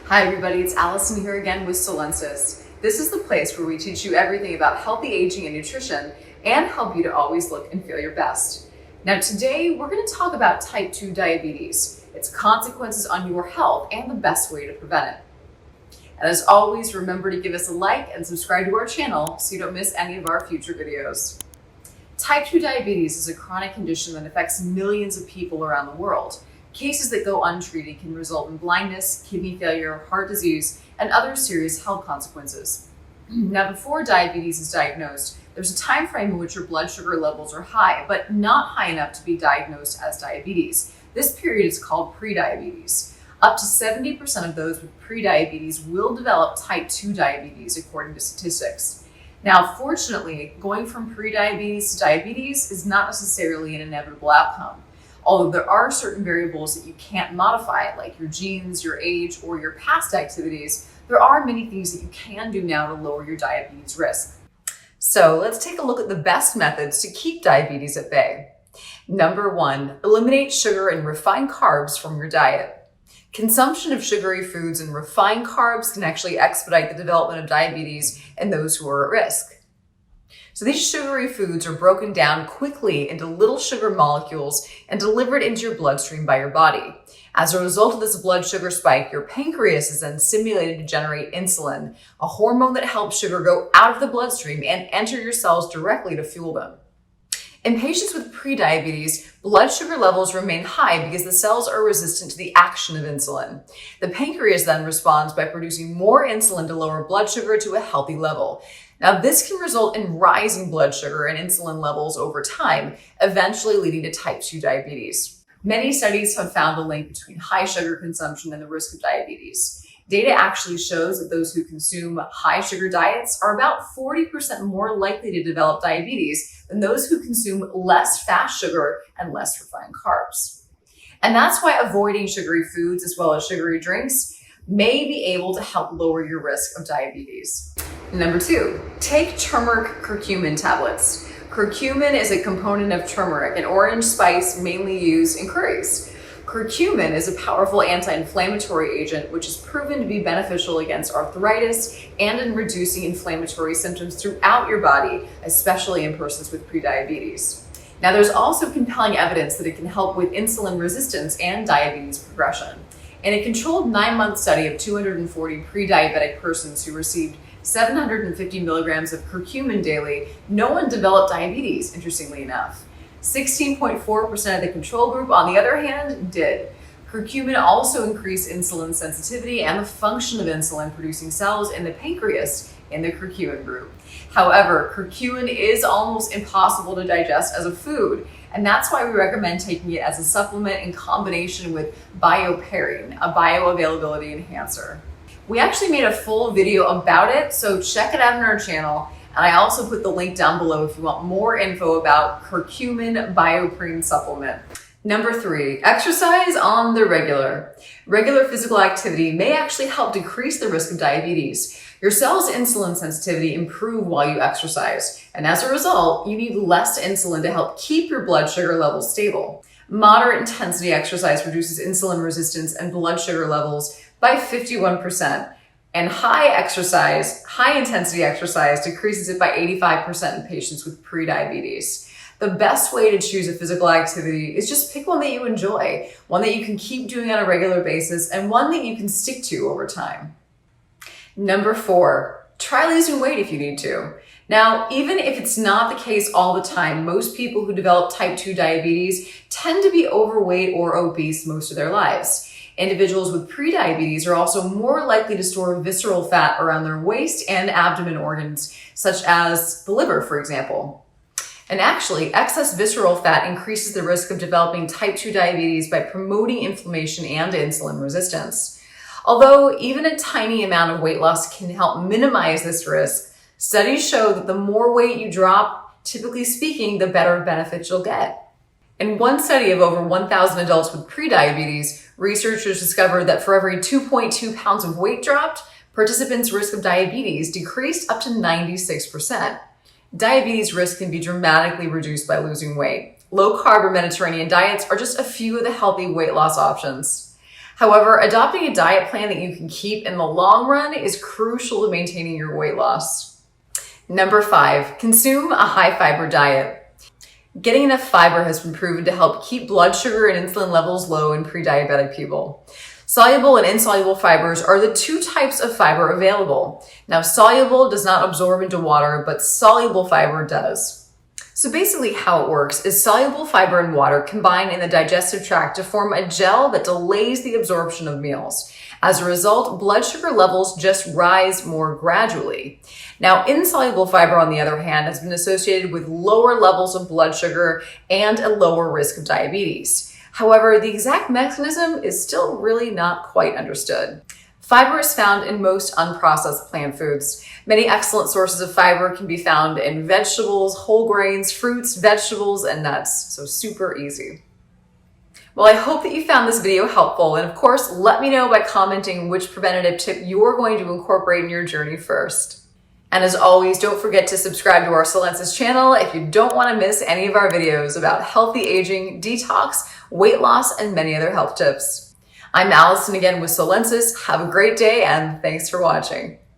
Hi everybody, it's Allison here again with Solensis. This is the place where we teach you everything about healthy aging and nutrition and help you to always look and feel your best. Now today we're going to talk about type 2 diabetes, its consequences on your health and the best way to prevent it. And as always, remember to give us a like and subscribe to our channel so you don't miss any of our future videos. Type 2 diabetes is a chronic condition that affects millions of people around the world. Cases that go untreated can result in blindness, kidney failure, heart disease, and other serious health consequences. Now, before diabetes is diagnosed, there's a time frame in which your blood sugar levels are high, but not high enough to be diagnosed as diabetes. This period is called prediabetes. Up to 70% of those with prediabetes will develop type 2 diabetes, according to statistics. Now, fortunately, going from prediabetes to diabetes is not necessarily an inevitable outcome. Although there are certain variables that you can't modify, like your genes, your age, or your past activities, there are many things that you can do now to lower your diabetes risk. So let's take a look at the best methods to keep diabetes at bay. Number 1, eliminate sugar and refined carbs from your diet. Consumption of sugary foods and refined carbs can actually expedite the development of diabetes in those who are at risk. So these sugary foods are broken down quickly into little sugar molecules and delivered into your bloodstream by your body. As a result of this blood sugar spike, your pancreas is then stimulated to generate insulin, a hormone that helps sugar go out of the bloodstream and enter your cells directly to fuel them. In patients with prediabetes, blood sugar levels remain high because the cells are resistant to the action of insulin. The pancreas then responds by producing more insulin to lower blood sugar to a healthy level. Now, this can result in rising blood sugar and insulin levels over time, eventually leading to type 2 diabetes. Many studies have found the link between high sugar consumption and the risk of diabetes. Data actually shows that those who consume high sugar diets are about 40% more likely to develop diabetes than those who consume less fast sugar and less refined carbs. And that's why avoiding sugary foods as well as sugary drinks may be able to help lower your risk of diabetes. Number 2, take turmeric curcumin tablets. Curcumin is a component of turmeric, an orange spice mainly used in curries. Curcumin is a powerful anti-inflammatory agent which is proven to be beneficial against arthritis and in reducing inflammatory symptoms throughout your body, especially in persons with prediabetes. Now, there's also compelling evidence that it can help with insulin resistance and diabetes progression. In a controlled 9-month study of 240 pre-diabetic persons who received 750 milligrams of curcumin daily, no one developed diabetes, interestingly enough. 16.4% of the control group, on the other hand, did. Curcumin also increased insulin sensitivity and the function of insulin-producing cells in the pancreas in the curcumin group. However, curcumin is almost impossible to digest as a food, and that's why we recommend taking it as a supplement in combination with bioperine, a bioavailability enhancer. We actually made a full video about it, so check it out on our channel. And I also put the link down below if you want more info about curcumin bioperine supplement. Number 3, exercise on the regular. Regular physical activity may actually help decrease the risk of diabetes. Your cell's insulin sensitivity improves while you exercise, and as a result, you need less insulin to help keep your blood sugar levels stable. Moderate intensity exercise reduces insulin resistance and blood sugar levels by 51%, and high intensity exercise decreases it by 85% in patients with prediabetes. The best way to choose a physical activity is just pick one that you enjoy, one that you can keep doing on a regular basis, and one that you can stick to over time. Number 4, try losing weight if you need to. Now, even if it's not the case all the time, most people who develop type 2 diabetes tend to be overweight or obese most of their lives. Individuals with prediabetes are also more likely to store visceral fat around their waist and abdomen organs, such as the liver, for example. And actually, excess visceral fat increases the risk of developing type 2 diabetes by promoting inflammation and insulin resistance. Although even a tiny amount of weight loss can help minimize this risk, studies show that the more weight you drop, typically speaking, the better benefits you'll get. In one study of over 1,000 adults with prediabetes, researchers discovered that for every 2.2 pounds of weight dropped, participants' risk of diabetes decreased up to 96%. Diabetes risk can be dramatically reduced by losing weight. Low-carb or Mediterranean diets are just a few of the healthy weight loss options. However, adopting a diet plan that you can keep in the long run is crucial to maintaining your weight loss. Number 5, consume a high fiber diet. Getting enough fiber has been proven to help keep blood sugar and insulin levels low in pre-diabetic people. Soluble and insoluble fibers are the two types of fiber available. Now, soluble does not absorb into water, but soluble fiber does. So basically how it works is soluble fiber and water combine in the digestive tract to form a gel that delays the absorption of meals. As a result, blood sugar levels just rise more gradually. Now, insoluble fiber, on the other hand, has been associated with lower levels of blood sugar and a lower risk of diabetes. However, the exact mechanism is still really not quite understood. Fiber is found in most unprocessed plant foods. Many excellent sources of fiber can be found in vegetables, whole grains, fruits, vegetables, and nuts. So super easy. Well, I hope that you found this video helpful, and of course, let me know by commenting which preventative tip you're going to incorporate in your journey first. And as always, don't forget to subscribe to our Solensis channel if you don't want to miss any of our videos about healthy aging, detox, weight loss, and many other health tips. I'm Allison again with Solensis. Have a great day, and thanks for watching.